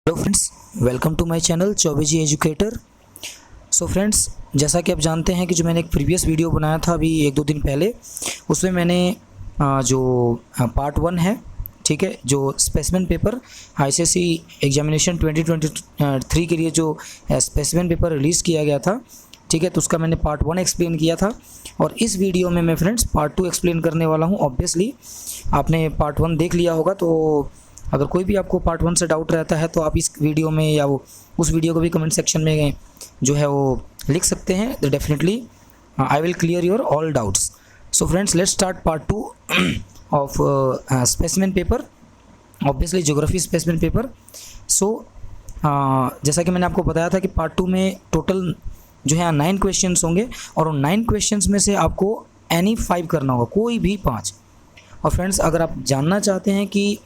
Hello friends, welcome to my channel Chaubeji educator. So friends, जैसा कि आप जानते हैं कि जो मैंने एक प्रीवियस वीडियो बनाया था अभी 1-2 दिन पहले, उसमें मैंने जो पार्ट 1 है, ठीक है, जो स्पेसिमेन पेपर आईसीएसई एग्जामिनेशन 2023 के लिए जो स्पेसिमेन पेपर रिलीज़ किया गया था, ठीक है, तो उसका मैंने पार्ट 1 एक्सप्लेन किया था। और इस वीडियो में मैं फ्रेंड्स पार्ट 2 एक्सप्लेन करने वाला हूँ। ऑब्वियसली आपने पार्ट 1 देख लिया होगा, तो अगर कोई भी आपको पार्ट 1 से डाउट रहता है तो आप इस वीडियो में या वो उस वीडियो को भी कमेंट सेक्शन में जो है वो लिख सकते हैं। Definitely I will clear your all doubts. So friends, let's start part 2 of specimen paper, obviously geography specimen paper. So जैसा कि मैंने आपको बताया था कि पार्ट 2 में टोटल जो है 9 क्वेश्चंस होंगे और उन 9 क्वेश्चंस में से आपको एनी 5 करना होगा, कोई भी 5। और फ्रेंड्स, अगर आप जानना चाहते हैं कि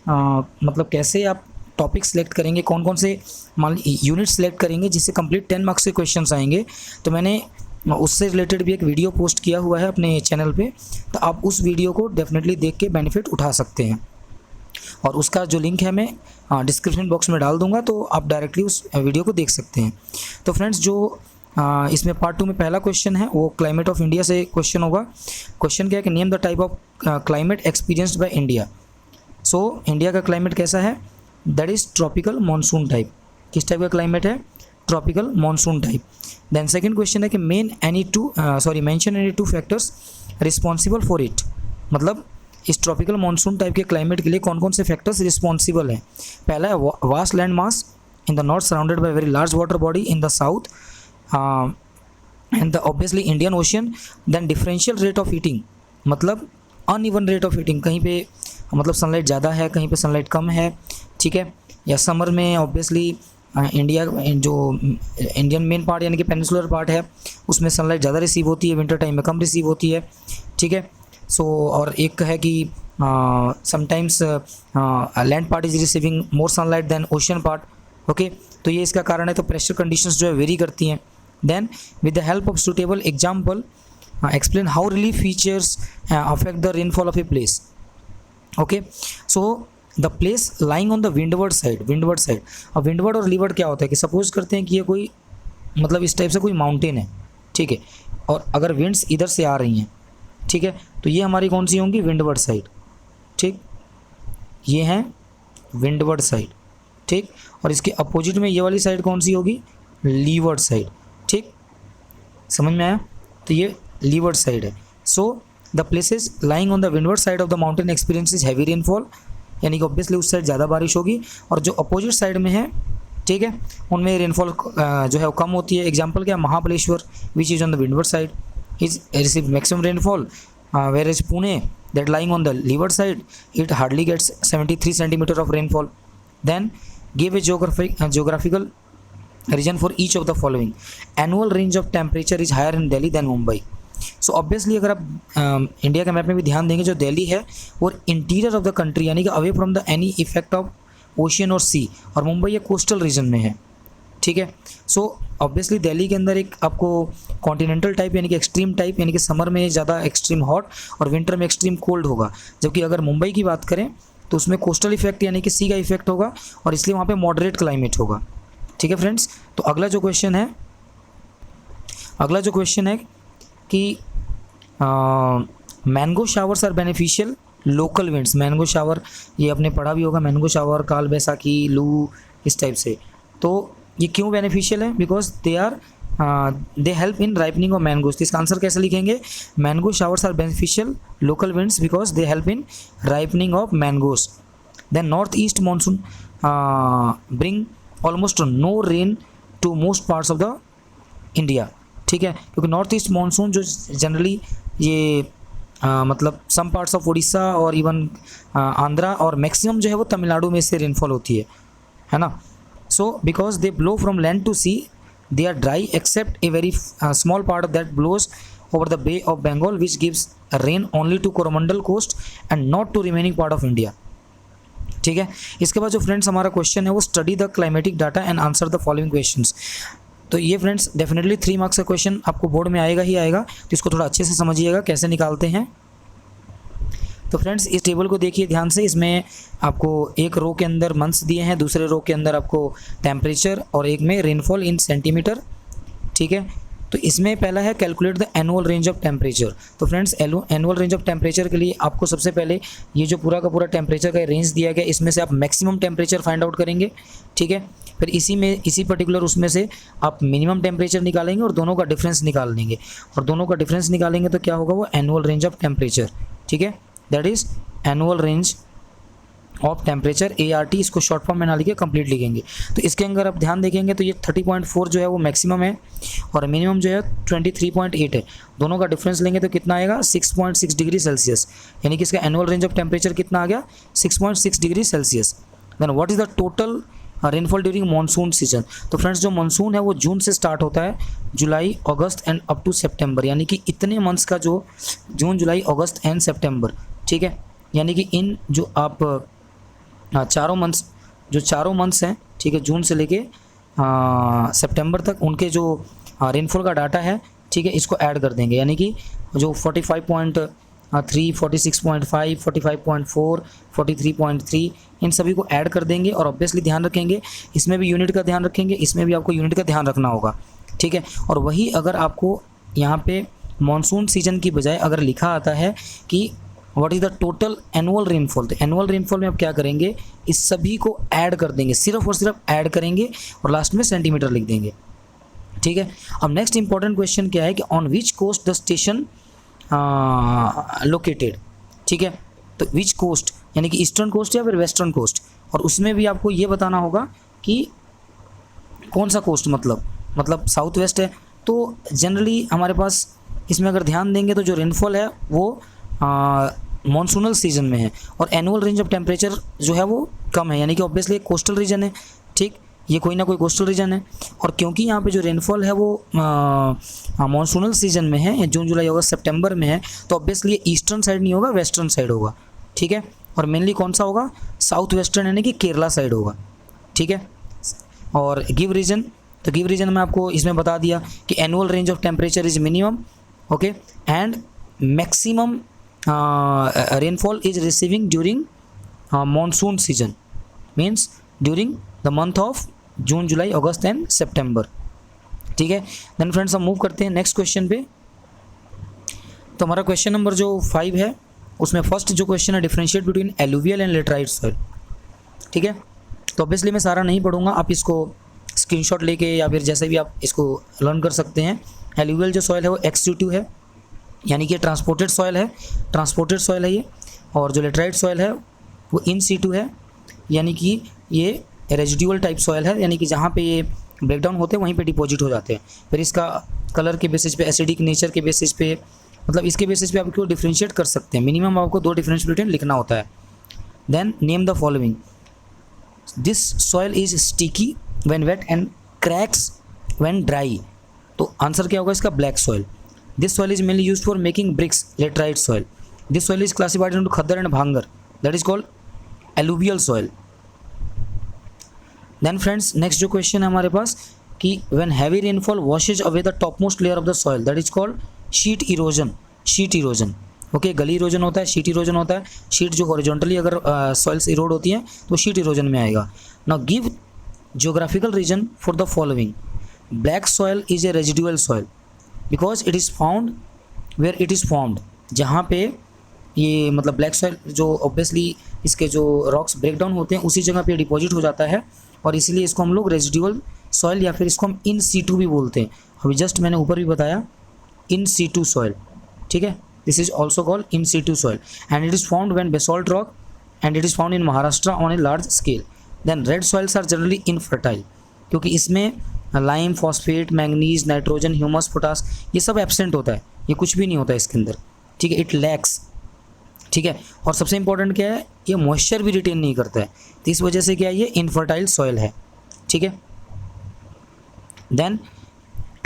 मतलब कैसे आप टॉपिक सेलेक्ट करेंगे, कौन कौन से मान यूनिट सेलेक्ट करेंगे जिससे कंप्लीट 10 मार्क्स के क्वेश्चंस आएंगे, तो मैंने उससे रिलेटेड भी एक वीडियो पोस्ट किया हुआ है अपने चैनल पे, तो आप उस वीडियो को डेफिनेटली देख के बेनिफिट उठा सकते हैं। और उसका जो लिंक है मैं डिस्क्रिप्शन बॉक्स में डाल दूंगा, तो आप डायरेक्टली उस वीडियो को देख सकते हैं। तो फ्रेंड्स, जो इसमें पार्ट 2 में पहला क्वेश्चन है वो क्लाइमेट ऑफ इंडिया से क्वेश्चन होगा। क्वेश्चन क्या है कि name the type of climate experienced by India. So India का क्लाइमेट कैसा है? That is tropical monsoon type. किस टाइप का क्लाइमेट है? Tropical monsoon type. Then second question है कि mention any 2 factors responsible for it. मतलब इस ट्रॉपिकल मॉनसून टाइप के क्लाइमेट के लिए कौन कौन से फैक्टर्स रिस्पॉन्सिबल हैं? पहला है vast land mass in the north surrounded by very large water body in the south and the obviously Indian ocean. Then differential rate of heating, मतलब अनइवन रेट ऑफ हीटिंग, कहीं पे मतलब sunlight ज़्यादा है, कहीं पे सनलाइट कम है, ठीक है। या समर में ऑब्वियसली इंडिया जो इंडियन मेन पार्ट यानी कि पेनिनसुलर पार्ट है उसमें सनलाइट ज़्यादा रिसीव होती है, विंटर टाइम में कम रिसीव होती है, ठीक है। सो और एक है कि sometimes land part is receiving more sunlight than ocean part, okay. तो ये इसका कारण है। तो प्रेशर कंडीशंस जो है वेरी करती हैं। Then with the help of suitable example explain how relief features affect the rainfall of a place. Okay, so the place lying on the windward side. अब विंडवर्ड और लीवर्ड क्या होता है कि सपोज करते हैं कि ये कोई मतलब इस टाइप से कोई माउंटेन है, ठीक है, और अगर विंड्स इधर से आ रही हैं, ठीक है, तो ये हमारी कौन सी होंगी? विंडवर्ड साइड, ठीक, ये हैं विंडवर्ड साइड, ठीक। और इसके अपोजिट में ये वाली साइड कौन सी होगी? लीवर्ड साइड, ठीक, समझ में आया? तो ये लीवर्ड साइड है। So the places lying on the windward side of the mountain experiences heavy rainfall, यानी कि ऑब्वियसली उस साइड ज़्यादा बारिश होगी, और जो अपोजिट साइड में है, ठीक है, उनमें रेनफॉल जो है वो कम होती है। एग्जांपल क्या? Mahabaleshwar which is on the windward side is receive maximum rainfall, where is Pune that lying on the leeward side it hardly gets 73 centimetre of rainfall. Then give a geographical reason for each of the following. Annual range of temperature is higher in Delhi than Mumbai. So obviously अगर आप India के map में भी ध्यान देंगे, जो दिल्ली है वो इंटीरियर ऑफ द कंट्री यानी कि away from the any effect of ocean और सी, और मुंबई ये कोस्टल रीजन में है, ठीक है। सो ऑब्वियसली दिल्ली के अंदर एक आपको कॉन्टिनेंटल टाइप यानी कि एक्सट्रीम टाइप यानी कि समर में ज़्यादा एक्सट्रीम हॉट और विंटर में एक्सट्रीम कोल्ड होगा, जबकि अगर मुंबई की बात करें तो उसमें कोस्टल इफेक्ट यानी कि सी का इफेक्ट होगा और इसलिए वहाँ पर मॉडरेट क्लाइमेट होगा, ठीक है फ्रेंड्स। तो अगला जो क्वेश्चन है कि mango showers are beneficial local winds. Mango shower ये आपने पढ़ा भी होगा, मैंगो शावर, काल बैसाखी, लू, इस टाइप से। तो ये क्यों बेनिफिशियल है? Because they help in ripening of mangoes. इसका आंसर कैसे लिखेंगे? Mango showers are beneficial local winds because they help in ripening of mangoes. Then north east monsoon bring almost no rain to most parts of the India, ठीक है, क्योंकि north east monsoon जो generally ये मतलब some parts of Orissa और even Andhra और maximum जो है वो तमिलनाडु में से रेनफॉल होती है ना। So because they blow from land to sea they are dry except a very small part of that blows over the bay of Bengal which gives rain only to Coromandel coast and not to remaining part of India, ठीक है। इसके बाद जो friends हमारा question है वो study the climatic data and answer the following questions. तो ये फ्रेंड्स डेफिनेटली 3 मार्क्स का क्वेश्चन आपको बोर्ड में आएगा ही आएगा, तो इसको थोड़ा अच्छे से समझिएगा कैसे निकालते हैं। तो फ्रेंड्स इस टेबल को देखिए ध्यान से, इसमें आपको एक रो के अंदर मंथ्स दिए हैं, दूसरे रो के अंदर आपको टेम्परेचर और एक में रेनफॉल इन सेंटीमीटर। ठीक है, तो इसमें पहला है calculate the annual range of temperature. तो friends annual range of temperature के लिए आपको सबसे पहले ये जो पूरा का पूरा टेम्परेचर का रेंज दिया गया, इसमें से आप मैक्सिमम टेम्परेचर फाइंड आउट करेंगे। ठीक है, फिर इसी पर्टिकुलर उसमें से आप मिनिमम टेम्परेचर निकालेंगे और दोनों का डिफरेंस निकाल लेंगे, और दोनों का डिफरेंस निकालेंगे तो क्या होगा, वो एनुअल रेंज ऑफ टेम्परेचर। ठीक है, that is annual range of temperature, ART, इसको शॉर्ट फॉर्म में ना लिखे कंप्लीट लिखेंगे। तो इसके अंदर आप ध्यान देखेंगे तो ये 30.4 जो है वो मैक्सिमम है और मिनिमम जो है 23.8 है। दोनों का डिफरेंस लेंगे तो कितना आएगा, 6.6 डिग्री सेल्सियस, यानी कि इसका एनुअल रेंज ऑफ टेम्परेचर कितना आ गया, 6.6 degree Celsius. Then what is the total rainfall during monsoon season. तो फ्रेंड्स जो मानसून है वो जून से स्टार्ट होता है, जुलाई, अगस्त एंड अप टू सितंबर, यानी कि इतने मंथ्स का जो जून, जुलाई, अगस्त एंड सितंबर। ठीक है, यानी कि इन जो आप चारों मंथ्स हैं, ठीक है, जून से लेके सितंबर तक, उनके जो रेनफॉल का डाटा है, ठीक है, इसको ऐड कर देंगे, यानी कि जो 45.3, 46.5, 45.4, 43.3, इन सभी को ऐड कर देंगे। और ऑब्वियसली ध्यान रखेंगे, इसमें भी यूनिट का ध्यान रखेंगे, इसमें भी आपको यूनिट का ध्यान रखना होगा। ठीक है, और वही अगर आपको यहाँ पे मानसून सीजन की बजाय अगर लिखा आता है कि what is the total annual rainfall, तो एनुअल रेनफॉल में आप क्या करेंगे, इस सभी को ऐड कर देंगे, सिर्फ और सिर्फ ऐड करेंगे और लास्ट में सेंटीमीटर लिख देंगे। ठीक है, अब नेक्स्ट इंपॉर्टेंट क्वेश्चन क्या है कि on which coast the station located. ठीक है, तो विच कोस्ट यानी कि ईस्टर्न कोस्ट या फिर वेस्टर्न कोस्ट, और उसमें भी आपको ये बताना होगा कि कौन सा कोस्ट, मतलब साउथ वेस्ट है। तो जनरली हमारे पास इसमें अगर ध्यान देंगे तो जो रेनफॉल है वो मॉनसूनल सीजन में है और एनुअल रेंज ऑफ टेम्परेचर जो है वो कम है, यानी कि ऑब्वियसली कोस्टल रीजन है। ठीक, ये कोई ना कोई कोस्टल रीजन है, और क्योंकि यहाँ पे जो रेनफॉल है वो मॉनसूनल सीजन में है, जून, जुलाई, अगस्त, सितंबर में है, तो ऑब्वियसली ईस्टर्न साइड नहीं होगा, वेस्टर्न साइड होगा। ठीक है, और मेनली कौन सा होगा, साउथ वेस्टर्न, यानी कि केरला साइड होगा। ठीक है, और गिव रीजन, तो गिव रीजन में आपको इसमें बता दिया कि annual range of temperature is minimum, okay, and maximum rainfall is receiving during monsoon season, means during the month of June, July, August and September। ठीक है, देन फ्रेंड्स हम मूव करते हैं नेक्स्ट क्वेश्चन पे। तो हमारा क्वेश्चन नंबर जो 5 है उसमें फर्स्ट जो क्वेश्चन है, differentiate between alluvial and laterite soil. ठीक है, तो ऑब्वियसली मैं सारा नहीं पढ़ूंगा, आप इसको स्क्रीनशॉट लेके या फिर जैसे भी आप इसको लर्न कर सकते हैं। एलुवियल जो सॉइल है वो एक्स2 है, यानी कि ट्रांसपोर्टेड सॉइल है ये, और जो लेटराइट सॉइल है वो इन सीटू है, यानी कि ये रेजिडुअल टाइप सॉइल है, यानी कि जहाँ पे ये ब्रेकडाउन होते हैं वहीं पे डिपॉजिट हो जाते हैं। फिर इसका कलर के बेसिस पे, एसिडिक नेचर के बेसिस पे, मतलब इसके बेसिस पे आपको डिफ्रेंशिएट कर सकते हैं। मिनिमम आपको 2 डिफरेंशिएशन लिखना होता है। Then name the following, this soil is sticky when wet and cracks when dry. तो आंसर क्या होगा इसका, black soil. This soil is mainly used for making bricks, laterite soil. This soil is classified into Khaddar and Bhangar. That is called alluvial soil. Then friends, next जो question है हमारे पास कि when heavy rainfall washes away the topmost layer of the soil, that is called sheet erosion. Sheet erosion. Okay, गली erosion होता है, sheet erosion होता है। Sheet जो हॉरिजॉन्टली अगर सॉइल्स इरोड होती हैं तो शीट इरोजन में आएगा। Now give geographical reason for the following. Black soil is a residual soil because it is found where it is formed, जहाँ पे ये मतलब ब्लैक सॉइल जो ऑब्वियसली इसके जो रॉक्स ब्रेक डाउन होते हैं उसी जगह पे डिपॉजिट हो जाता है, और इसीलिए इसको हम लोग रेजिडुअल सॉइल या फिर इसको हम इन सीटू भी बोलते हैं। अभी जस्ट मैंने ऊपर भी बताया इन सीटू सॉइल। ठीक है, this is also called in situ soil and it is found when basalt rock and it is found in Maharashtra on a large scale. Then red soils are generally infertile, क्योंकि इसमें lime, phosphate, manganese, nitrogen, humus, potash, ये सब absent होता है, ये कुछ भी नहीं होता है इसके अंदर। ठीक है, इट लैक्स। ठीक है, और सबसे इंपॉर्टेंट क्या है, ये मॉइस्चर भी रिटेन नहीं करता है, तो इस वजह से क्या है, ये इनफर्टाइल सॉइल है। ठीक है, then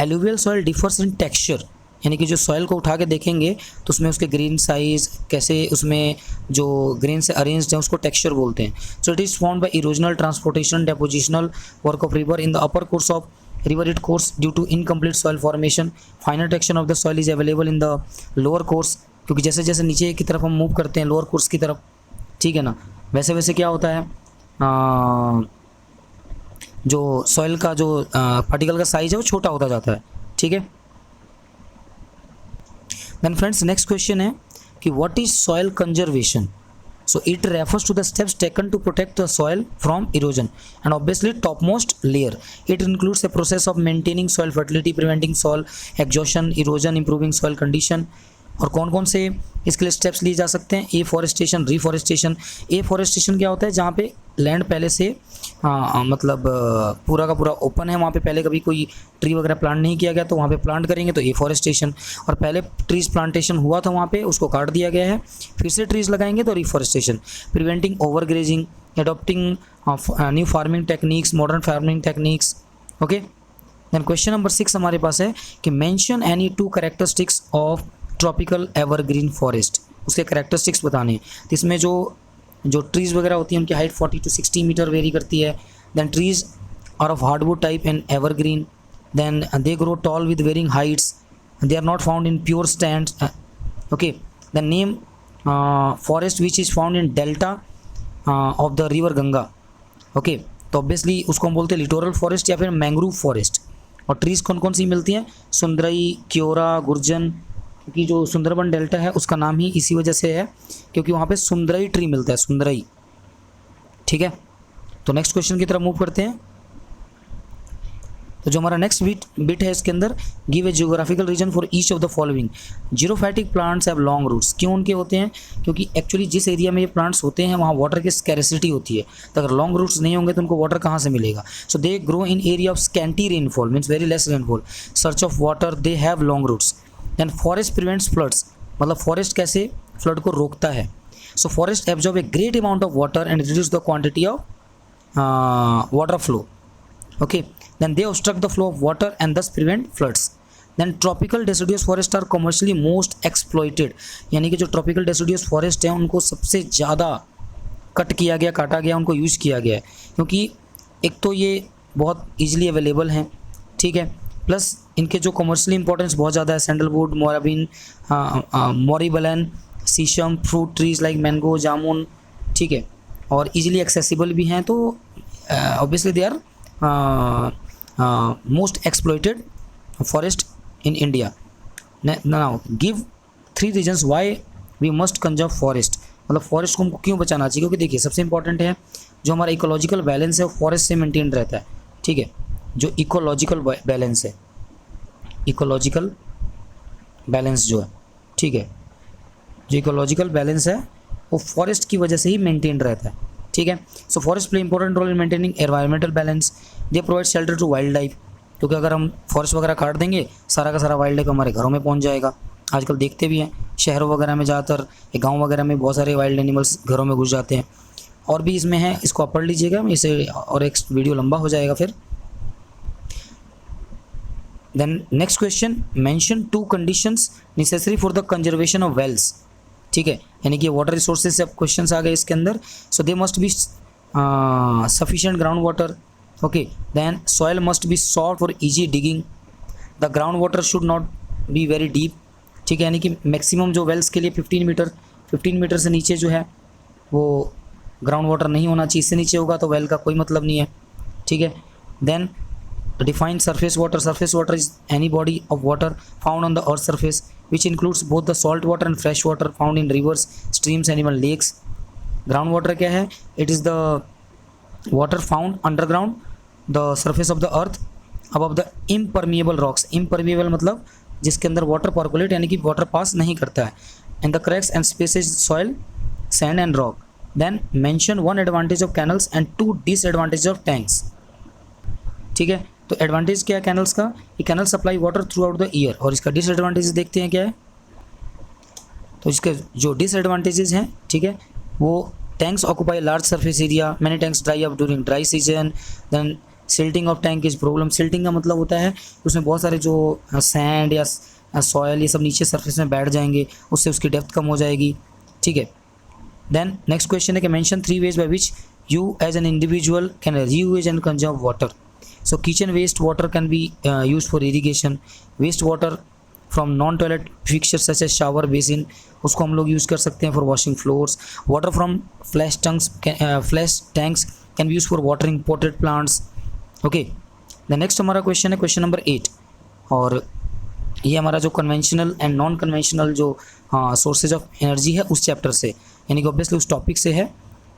alluvial soil differs in texture, यानी कि जो सॉइल को उठा के देखेंगे तो उसमें उसके ग्रेन साइज कैसे, उसमें जो ग्रेन से अरेंज्ड है उसको टेक्सचर बोलते हैं। So it is found by erosional, transportation, डेपोजिशनल work of river in the upper course of river it course due to incomplete soil formation. Finer texture of the soil is available in the lower course. क्योंकि जैसे जैसे नीचे की तरफ हम move करते हैं lower course की तरफ, ठीक है ना, वैसे वैसे क्या होता है, जो सॉइल का जो पार्टिकल का साइज है वो छोटा होता जाता है, ठीक है। देन फ्रेंड्स नेक्स्ट क्वेश्चन है कि what is soil conservation. So it refers to the steps taken to protect the soil from erosion and obviously topmost layer. It includes a process of maintaining soil fertility, preventing soil exhaustion, erosion, improving soil condition. और कौन कौन से इसके लिए steps लिए जा सकते हैं, एफॉरेस्टेशन, रिफॉरेस्टेशन। एफॉरेस्टेशन क्या होता है, जहाँ पे लैंड पहले से मतलब पूरा का पूरा ओपन है, वहाँ पे पहले कभी कोई ट्री वगैरह प्लांट नहीं किया गया तो वहाँ पे प्लांट करेंगे तो एफॉरेस्टेशन। और पहले ट्रीज प्लांटेशन हुआ था वहाँ पे, उसको काट दिया गया है, फिर से ट्रीज लगाएंगे तो reforestation. Preventing over grazing, adopting new farming techniques, modern farming techniques. Okay, then question number 6 हमारे पास है कि mention any 2 characteristics of tropical evergreen forest. उसके कैरेक्टरिस्टिक्स बताने हैं, तो इसमें जो ट्रीज़ वगैरह होती हैं उनकी हाइट 40 to 60 मीटर वेरी करती है। Then trees are of hardwood type and evergreen, then they grow tall with varying heights, they are not found in pure stand. Okay, then name forest which is found in delta of the river Ganga. Okay, तो obviously उसको हम बोलते हैं littoral forest या फिर mangrove forest. और trees कौन कौन सी मिलती हैं, सुंदरई, क्योरा, गुर्जन, क्योंकि जो सुंदरबन डेल्टा है उसका नाम ही इसी वजह से है क्योंकि वहाँ पे सुंदरई ट्री मिलता है, सुंदरई, ठीक है। तो नेक्स्ट क्वेश्चन की तरफ मूव करते हैं। तो जो हमारा नेक्स्ट बिट है इसके अंदर, give a geographical reason for each of the following. Xerophytic plants have long roots. क्यों उनके होते हैं, क्योंकि एक्चुअली जिस एरिया में ये प्लांट्स होते हैं वहाँ वाटर की स्कैरिसिटी होती है, तो अगर लॉन्ग रूट्स नहीं होंगे तो उनको वाटर कहाँ से मिलेगा। So they grow in area of scanty rainfall, means very less rainfall, search of water, they have long roots. Then forest prevents floods, मतलब फॉरेस्ट कैसे फ्लड को रोकता है। So forest absorb a great amount of water and reduce the quantity of water flow. Okay, then they obstruct the flow of water and thus prevent floods. Then tropical deciduous forest are commercially most exploited, यानी कि जो tropical deciduous forest हैं उनको सबसे ज़्यादा cut किया गया, काटा गया, उनको यूज़ किया गया है क्योंकि एक तो ये बहुत ईजिली अवेलेबल हैं, ठीक है, प्लस इनके जो कमर्शियली इंपॉर्टेंस बहुत ज़्यादा है, सैंडलवुड, मोराबिन, मोरिबलन, sheesham, fruit trees like mango, jamun, ठीक है, और इजीली एक्सेसिबल भी हैं, तो obviously they are most exploited forest in India. Now give 3 reasons why we must conserve forest, मतलब फॉरेस्ट को हमको क्यों बचाना चाहिए, क्योंकि देखिए सबसे इंपॉर्टेंट है जो हमारा इकोलॉजिकल बैलेंस है वो फॉरेस्ट से मेंटेन रहता है, ठीक है। जो इकोलॉजिकल बैलेंस है, इकोलॉजिकल बैलेंस जो है, ठीक है, जो इकोलॉजिकल बैलेंस है वो फॉरेस्ट की वजह से ही मेंटेन रहता है, ठीक है। So forest play important role in maintaining environmental balance. They provide shelter to wild life, क्योंकि अगर हम फॉरेस्ट वगैरह काट देंगे सारा का सारा वाइल्ड लाइफ हमारे घरों में पहुंच जाएगा। आजकल देखते भी हैं शहरों वगैरह में ज़्यादातर, गाँव वगैरह में बहुत सारे वाइल्ड एनिमल्स घरों में घुस जाते हैं। और भी इसमें है, इसको आप पढ़ लीजिएगा, इसे और एक वीडियो लंबा हो जाएगा फिर। Then next question, mention 2 conditions necessary for the conservation of wells, ठीक है, यानी कि वाटर रिसोर्सेज से अब क्वेश्चंस आ गए इसके अंदर। So they must be sufficient ground water, okay, then soil must be soft for easy digging, the ground water should not be very deep, ठीक है, यानी कि मैक्सिमम जो वेल्स के लिए 15 मीटर से नीचे जो है वो ग्राउंड वाटर नहीं होना चाहिए, इससे नीचे होगा तो वेल का कोई मतलब नहीं है, ठीक है। Then define surface water. Surface water is any body of water found on the earth's surface which includes both the salt water and fresh water found in rivers, streams and even lakes. Ground water क्या है, it is the water found underground the surface of the earth above the impermeable rocks. Impermeable मतलब जिसके अंदर water percolate यानी कि water pass नहीं करता है, and the cracks and spaces soil, sand and rock. Then mention 1 advantage of canals and 2 disadvantages of tanks, ठीक है। तो एडवांटेज क्या है कैनल्स का, ये canal supply water throughout the year, और इसका डिसएडवांटेज देखते हैं क्या है। तो इसके जो डिसएडवांटेजेस हैं, ठीक है, वो tanks occupy large surface area, many tanks dry up during dry season, then silting of tank is problem. Silting का मतलब होता है उसमें बहुत सारे जो सैंड या सॉयल ये सब नीचे सरफेस में बैठ जाएंगे, उससे उसकी डेप्थ कम हो जाएगी, ठीक है। देन नेक्स्ट क्वेश्चन है कि mention 3 ways by which you as an individual can reuse and conserve water. So kitchen waste water can be used for irrigation. Waste water from non toilet fixture such as shower basin, उसको हम लोग use कर सकते हैं for washing floors. Water from flush tanks can be use for watering potted plants. Okay, the next हमारा question है question number 8, और ये हमारा जो कन्वेंशनल एंड नॉन कन्वेंशनल जो सोर्सेज ऑफ एनर्जी है उस चैप्टर से, यानी कि ऑब्वियसली उस टॉपिक से है,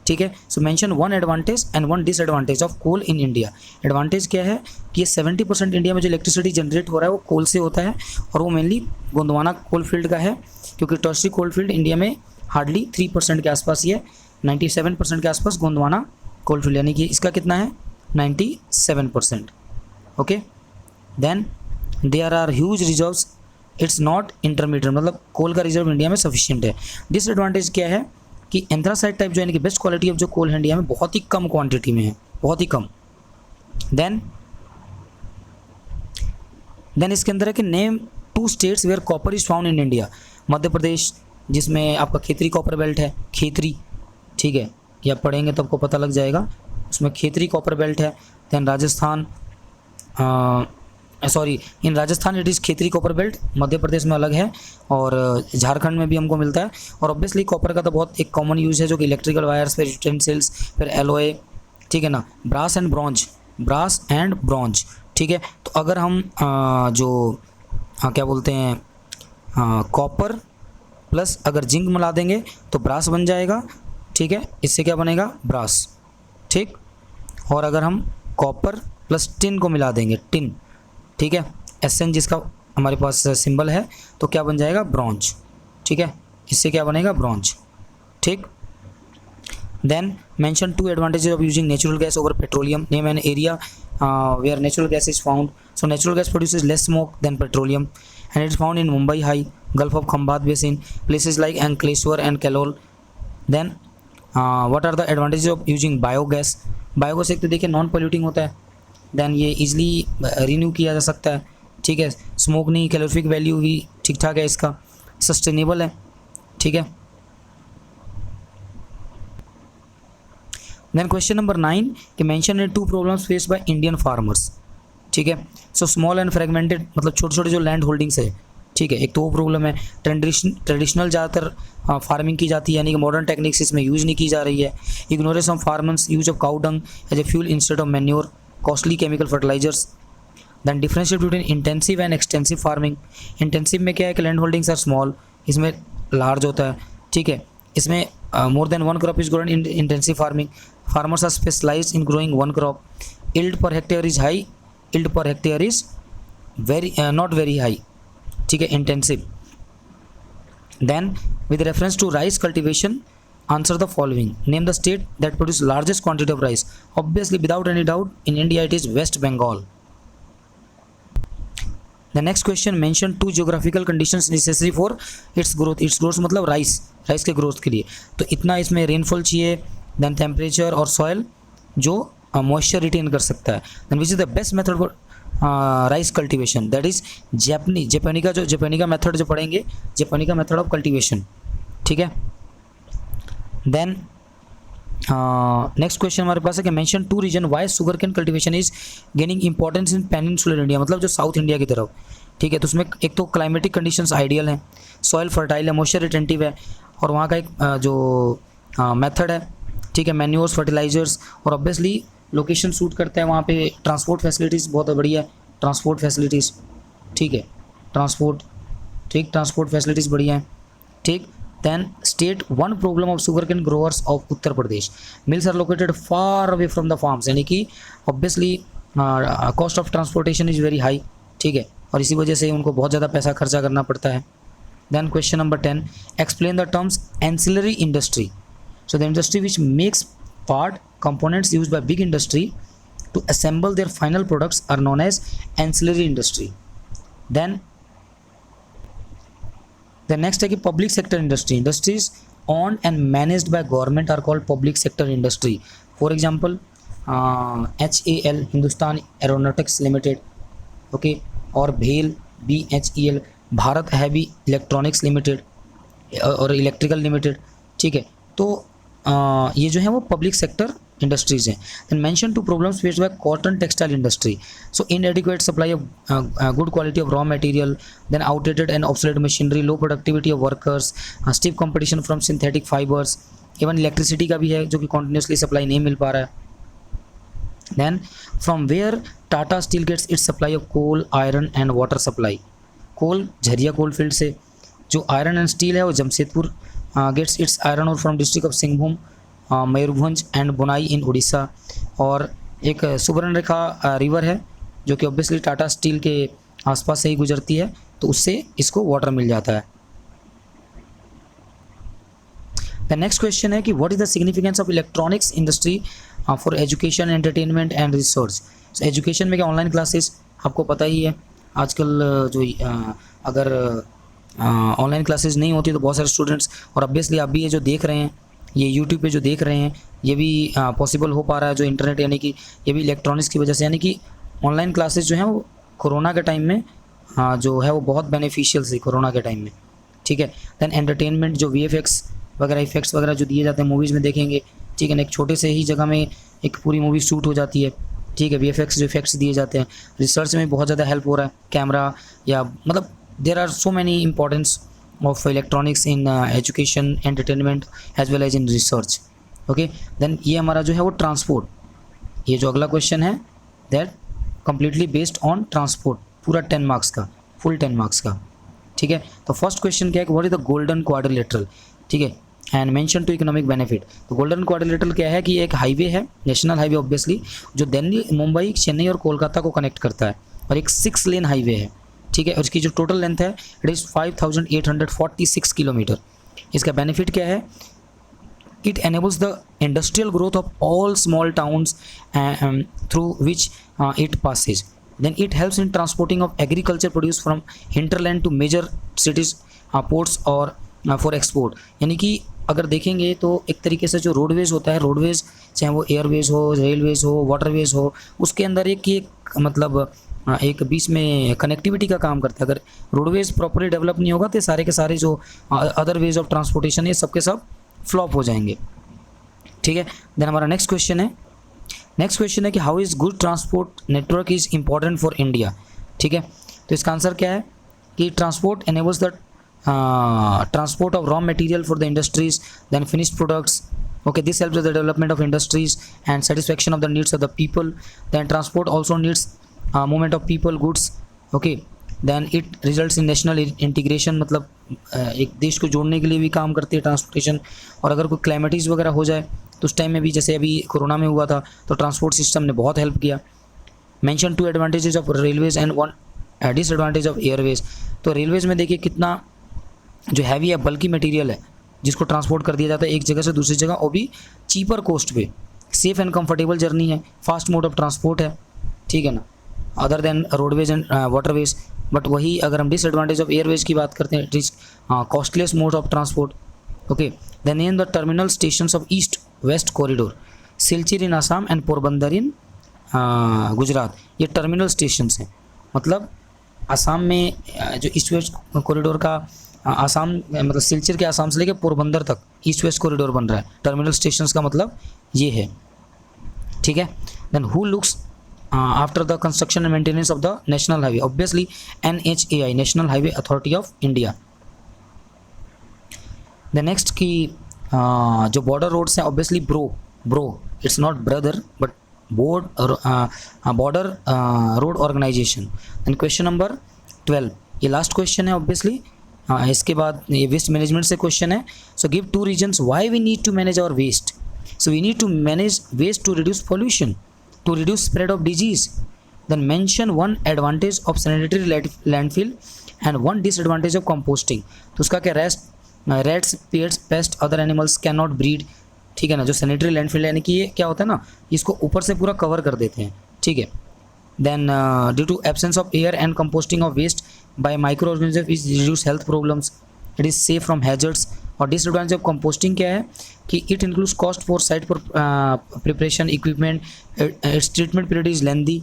ठीक है। So mention one advantage and one disadvantage of coal in India. Advantage क्या है कि ये 70% इंडिया में जो इलेक्ट्रिसिटी जनरेट हो रहा है वो कोल से होता है, और वो मेनली गोंदवाना कोल फील्ड का है, क्योंकि टर्शरी कोल फील्ड इंडिया में हार्डली 3% के आसपास ही है, 97% के आसपास गोंदवाना कोल फील्ड, यानी कि इसका कितना है 97%। Okay, then there are huge reserves, it's not intermediate, मतलब कोल का रिजर्व इंडिया में सफिशिएंट है। डिसएडवांटेज क्या है कि एंथ्रासाइट टाइप जो यानी कि बेस्ट क्वालिटी ऑफ जो कोल है इंडिया में बहुत ही कम क्वांटिटी में है, बहुत ही कम। देन इसके अंदर है कि name 2 states where copper is found in India. Madhya Pradesh, जिसमें आपका खेतरी कॉपर बेल्ट है, खेतरी, ठीक है, ये आप पढ़ेंगे तो आपको पता लग जाएगा, उसमें खेतरी कॉपर बेल्ट है। Then Rajasthan, in Rajasthan it is Khetri copper belt, Madhya Pradesh में अलग है, और झारखंड में भी हमको मिलता है। और ऑब्वियसली कॉपर का तो बहुत एक कॉमन यूज़ है जो कि इलेक्ट्रिकल वायर्स, फिर यूटेंसिल्स, फिर एलॉय, ठीक है ना। ब्रास एंड ब्रॉन्ज, ठीक है। तो अगर हम क्या बोलते हैं, कॉपर प्लस अगर जिंक मिला देंगे तो ब्रास बन जाएगा, ठीक है, इससे क्या बनेगा, ब्रास, ठीक। और अगर हम कॉपर प्लस टिन को मिला देंगे, टिन, ठीक है, SN जिसका हमारे पास सिंबल है, तो क्या बन जाएगा, ब्रॉन्ज, ठीक है, इससे क्या बनेगा, ब्रॉन्ज, ठीक। Then mention 2 advantages of using natural gas over petroleum. Name an area where natural gas is found. So natural gas produces less smoke than petroleum and it is found in Mumbai High, Gulf of Khambhat basin, places like Ankleshwar and Kalol. Then what are the advantages of using biogas. Biogas एक तो देखिए non polluting होता है, then ये easily renew किया जा सकता है, ठीक है, स्मोक नहीं, कैलोरीफिक वैल्यू भी ठीक ठाक है इसका, सस्टेनेबल है, ठीक है। देन क्वेश्चन नंबर 9 कि mention in 2 problems face by Indian farmers, ठीक है। सो स्मॉल एंड फ्रेगमेंटेड, मतलब छोटे छोटे जो लैंड होल्डिंग्स है, ठीक है, एक तो वो प्रॉब्लम है। ट्रेडिशनल ज़्यादातर फार्मिंग की जाती है, यानी कि मॉडर्न टेक्निक्स इसमें यूज़ नहीं की जा रही है। Ignorance of farmers use of cow dung as a fuel instead of manure, costly chemical fertilisers. Then differentiate between intensive and extensive farming. Intensive में क्या है कि लैंड होल्डिंग्स आर स्मॉल, इसमें लार्ज होता है, ठीक है, इसमें more than 1 crop is grown in intensive farming, farmers are specialised in growing 1 crop, yield per hectare is high, yield per hectare is not very high, ठीक है, intensive. Then with reference to rice cultivation answer the following, name the state that produce largest quantity of rice. Obviously without any doubt in India it is West Bengal. The next question, mention 2 geographical conditions necessary for its growth मतलब rice के growth के लिए। तो इतना इसमें rainfall चाहिए, then temperature और soil जो मॉइस्चर रिटेन कर सकता है। Then which is the best method for rice cultivation, that is japonica method जो पढ़ेंगे, जेपनिका मेथड ऑफ कल्टिवेशन, ठीक है। देन नेक्स्ट क्वेश्चन हमारे पास है कि mention 2 reason why sugar cane cultivation is gaining importance in peninsular India, मतलब जो साउथ इंडिया की तरफ, ठीक है। तो उसमें एक तो क्लाइमेटिक कंडीशंस आइडियल हैं, सॉइल फर्टाइल है, मॉइस्चर रिटेंटिव है, और वहाँ का एक जो मेथड है, ठीक है, मैन्योर्स, फर्टिलाइजर्स, और ऑब्वियसली लोकेशन सूट करता है वहाँ पे। ट्रांसपोर्ट फैसिलिटीज़ बहुत बढ़िया है, ट्रांसपोर्ट फैसिलिटीज़, ठीक है, ट्रांसपोर्ट फैसिलिटीज़ बढ़िया है, ठीक। Then state 1 problem of sugarcane growers of Uttar Pradesh. Mills are located far away from the farms, यानी कि obviously cost of transportation is very high, ठीक है, और इसी वजह से उनको बहुत ज़्यादा पैसा खर्चा करना पड़ता है। Then question number 10, explain the terms ancillary industry. So the industry which makes part components used by big industry to assemble their final products are known as ancillary industry. Then the next है कि public sector industry, industries owned and managed by government are called public sector industry. For example, HAL Hindustan aeronautics limited, okay, और भेल BHEL Bharat heavy electronics limited और electrical limited, ठीक है। तो ये जो है वो पब्लिक सेक्टर इंडस्ट्रीज हैं। Then mention two problems faced by cotton textile industry. So inadequate supply of good quality of raw material, then outdated and obsolete machinery, low productivity of workers, stiff competition from synthetic fibres, even electricity का भी है जो कि continuously supply नहीं मिल पा रहा है। Then from where Tata steel gets its supply of coal, iron and water supply. Coal Jharia coal field से, जो आयरन एंड स्टील है वो जमशेदपुर गेट्स इट्स आयरन और from district of Singhbhum, Mayurbhanj and Bonai in Orissa. और एक सुवर्णरेखा रिवर है जो कि ऑब्वियसली टाटा स्टील के आसपास से ही गुजरती है, तो उससे इसको वाटर मिल जाता है। द नेक्स्ट क्वेश्चन है कि what is the significance of electronics industry for education, entertainment and research. Education में क्या, ऑनलाइन क्लासेस आपको पता ही है आजकल जो अगर ऑनलाइन क्लासेस नहीं होती तो बहुत सारे स्टूडेंट्स, और ऑब्वियसली आप भी ये जो देख रहे हैं, ये यूट्यूब पे जो देख रहे हैं, ये भी पॉसिबल हो पा रहा है जो इंटरनेट, यानी कि ये भी इलेक्ट्रॉनिक्स की वजह से। यानी कि ऑनलाइन क्लासेस जो हैं वो कोरोना के टाइम में जो है वो बहुत बेनिफिशियल थी कोरोना के टाइम में, ठीक है। देन एंटरटेनमेंट, जो VFX वगैरह इफेक्ट्स वगैरह जो दिए जाते हैं मूवीज़ में देखेंगे, ठीक है ना, एक छोटे से ही जगह में एक पूरी मूवी शूट हो जाती है, ठीक है। VFX जो इफेक्ट्स दिए जाते हैं, रिसर्च में बहुत ज़्यादा हेल्प हो रहा है, कैमरा या मतलब there are so many importance of electronics in education, entertainment as well as in research, okay. Then ये हमारा जो है वो ट्रांसपोर्ट, ये जो अगला क्वेश्चन है that completely based on transport, पूरा 10 मार्क्स का, फुल 10 मार्क्स का, ठीक है। तो फर्स्ट क्वेश्चन क्या है कि what is the golden quadrilateral, ठीक है, and mention two economic benefit. तो गोल्डन क्वाड्रिलेटरल क्या है कि एक हाईवे है, नेशनल हाईवे ऑब्वियसली, जो दिल्ली, मुंबई, चेन्नई और कोलकाता को कनेक्ट करता है, और एक 6 लेन हाईवे है, ठीक है। और इसकी जो टोटल लेंथ है इट इज़ 5846 किलोमीटर। इसका बेनिफिट क्या है, it enables the industrial growth of all small towns through which it passes. Then it helps in transporting of agriculture produce from hinterland to major cities, ports और for export। यानी कि अगर देखेंगे तो एक तरीके से जो रोडवेज होता है, रोडवेज चाहे वो एयरवेज हो, रेलवेज हो, वाटरवेज हो, उसके अंदर एक मतलब एक बीच में कनेक्टिविटी का काम करता है। अगर रोडवेज प्रॉपरली डेवलप नहीं होगा तो सारे के सारे जो अदर वेज ऑफ ट्रांसपोर्टेशन ये सब के सब फ्लॉप हो जाएंगे, ठीक है। देन हमारा नेक्स्ट क्वेश्चन है कि how is good transport network is important for India, ठीक है। तो इसका आंसर क्या है कि transport enables the transport of raw material for the industries, then finished products, okay, this helps with the development of industries and satisfaction of the needs of the people. Then transport also needs movement of people, goods, okay, then it results in national integration, मतलब एक देश को जोड़ने के लिए भी काम करती है ट्रांसपोर्टेशन। और अगर कोई क्लाइमेटीज वगैरह हो जाए तो उस टाइम में भी, जैसे अभी कोरोना में हुआ था, तो ट्रांसपोर्ट सिस्टम ने बहुत हेल्प किया। Mention 2 advantages of railways and 1 disadvantage of Airways. तो रेलवेज में देखिए कितना जो हैवी है, बल्कि मटेरियल है, जिसको ट्रांसपोर्ट कर दिया जाता है एक जगह से दूसरी जगह, और भी चीपर कॉस्ट पे, सेफ एंड कंफर्टेबल जर्नी है, फास्ट मोड ऑफ ट्रांसपोर्ट है, ठीक है ना, other than roadways and waterways. But वही अगर हम डिसएडवांटेज ऑफ एयरवेज की बात करते हैं, it is costless mode of transport, okay. Then name the terminal stations of east west corridor, Silchar in Assam and Porbandar in Gujarat. ये टर्मिनल स्टेशंस हैं, मतलब आसाम में जो ईस्ट वेस्ट कॉरिडोर का आसाम मतलब सिलचर के आसाम से लेकर पोरबंदर तक ईस्ट वेस्ट कॉरिडोर बन रहा है। टर्मिनल स्टेशंस का मतलब ये है, ठीक है। Then who looks after the construction and maintenance of the national highway, obviously NHAI, national highway authority of India. The next की जो बॉर्डर रोड्स हैं, obviously bro it's not brother but border road organisation. And question number 12, ये last question है obviously, इसके बाद ये waste management से question है। So give 2 reasons why we need to manage our waste. So we need to manage waste to reduce pollution, to reduce spread of disease. Then mention 1 advantage of sanitary landfill and 1 disadvantage of composting. तो उसका क्या, rats, pets, pest, other animals can not breed, ठीक है ना। जो sanitary landfill यानी कि ये क्या होता है ना, इसको ऊपर से पूरा कवर कर देते हैं, ठीक है। Then due to absence of air and composting of waste by microorganisms is reduce health problems, it is safe from hazards। और disadvantage of composting क्या है कि it includes cost for site for preparation equipment, its treatment period is lengthy।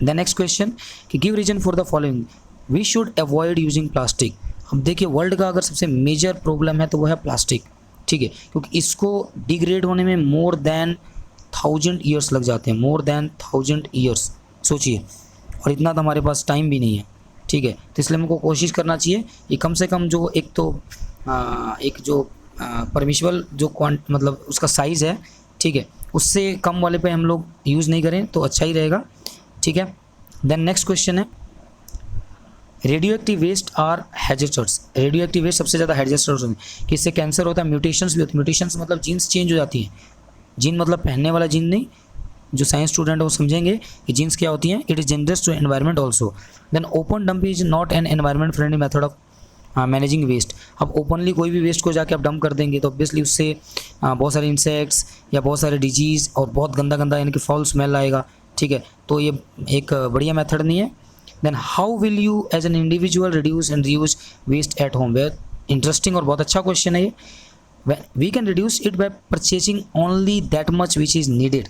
The next question कि give reason for the following, we should avoid using plastic। अब देखिए world का अगर सबसे मेजर प्रॉब्लम है तो वो है प्लास्टिक, ठीक है, क्योंकि इसको डिग्रेड होने में मोर देन 1000 ईयर्स लग जाते हैं, मोर देन 1000 ईयर्स, सोचिए। और इतना तो हमारे पास टाइम भी नहीं है, ठीक है। तो इसलिए हमको कोशिश करना चाहिए कि कम से कम जो एक तो एक जो परमिशबल जो मतलब उसका साइज़ है, ठीक है, उससे कम वाले पे हम लोग यूज़ नहीं करें तो अच्छा ही रहेगा, ठीक है। देन नेक्स्ट क्वेश्चन है, radioactive waste are hazards. Radioactive waste सबसे ज़्यादा हैजर्ड्स होते हैं कि इससे कैंसर होता है, म्यूटेशंस भी होती है। म्यूटेशंस मतलब जीन्स चेंज हो जाती हैं। जीन मतलब पहनने वाला जीन नहीं, जो साइंस स्टूडेंट है वो समझेंगे कि जीन्स क्या होती हैं। It is dangerous to environment also. Then open dump is not an environment friendly method of managing waste. अब ओपनली कोई भी वेस्ट को जाके आप डंप कर देंगे तो ऑब्वियसली उससे बहुत सारे इंसेक्ट्स या बहुत सारे डिजीज़ और बहुत गंदा गंदा यानी कि फाउल स्मेल आएगा, ठीक है। तो ये एक बढ़िया मेथड नहीं है। Then how will you as an individual reduce and reuse waste at home. Very interesting और बहुत अच्छा क्वेश्चन है ये। We can reduce it by purchasing only that much which is needed,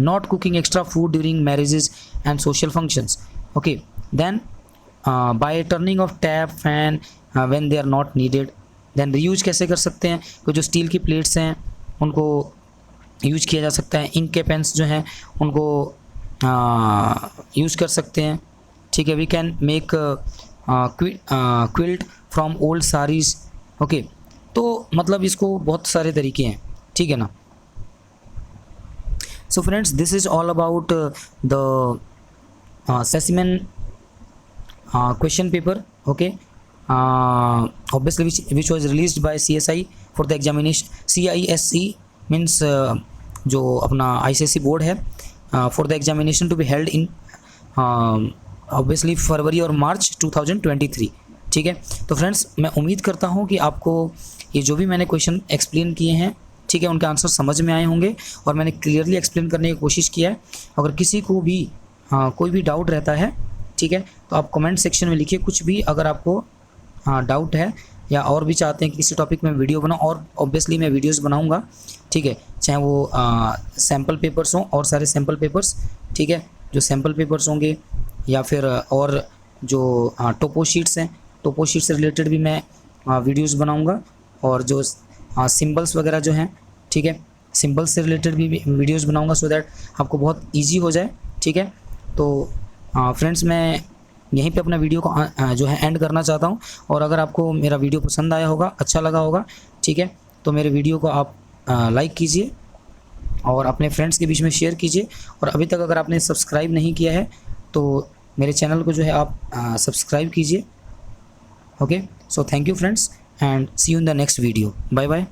not cooking extra food during marriages and social functions. Okay, then by turning off tap, fan when they are not needed. Then reuse कैसे कर सकते हैं, तो जो steel की plates हैं उनको use किया जा सकता है। इंक के पेन्स जो हैं उनको यूज़ कर सकते हैं, ठीक है। We can make quilt from old saris. Okay, तो मतलब इसको बहुत सारे तरीके हैं, ठीक है ना। So friends, this is all about the specimen question paper, okay, obviously which was released by CSI for the examination. CISE means जो अपना ICSE बोर्ड है, for the examination to be held in obviously फरवरी और मार्च 2023, ठीक है। तो friends, मैं उम्मीद करता हूँ कि आपको ये जो भी मैंने क्वेश्चन एक्सप्लेन किए हैं, ठीक है, उनके आंसर समझ में आए होंगे और मैंने क्लियरली एक्सप्लेन करने की कोशिश किया है। अगर किसी को भी कोई भी डाउट रहता है, ठीक है, तो आप कमेंट सेक्शन में लिखिए कुछ भी। अगर आपको डाउट है या और भी चाहते हैं कि किसी टॉपिक में वीडियो बनाऊं, और ऑब्वियसली मैं वीडियोस बनाऊंगा, ठीक है, चाहे वो सैम्पल पेपर्स हों और सारे सैम्पल पेपर्स, ठीक है, जो सैम्पल पेपर्स होंगे या फिर और जो टोपो शीट्स हैं, टोपो शीट से रिलेटेड भी मैं वीडियोज़ बनाऊँगा। और जो सिंबल्स वगैरह जो हैं, ठीक है, सिंबल्स से रिलेटेड भी वीडियोस बनाऊंगा सो दैट आपको बहुत इजी हो जाए, ठीक है। तो फ्रेंड्स, मैं यहीं पे अपना वीडियो को जो है एंड करना चाहता हूं। और अगर आपको मेरा वीडियो पसंद आया होगा, अच्छा लगा होगा, ठीक है, तो मेरे वीडियो को आप लाइक कीजिए और अपने फ्रेंड्स के बीच में शेयर कीजिए। और अभी तक अगर आपने सब्सक्राइब नहीं किया है तो मेरे चैनल को जो है आप सब्सक्राइब कीजिए। Okay, so thank you friends, and see you in the next video. Bye bye.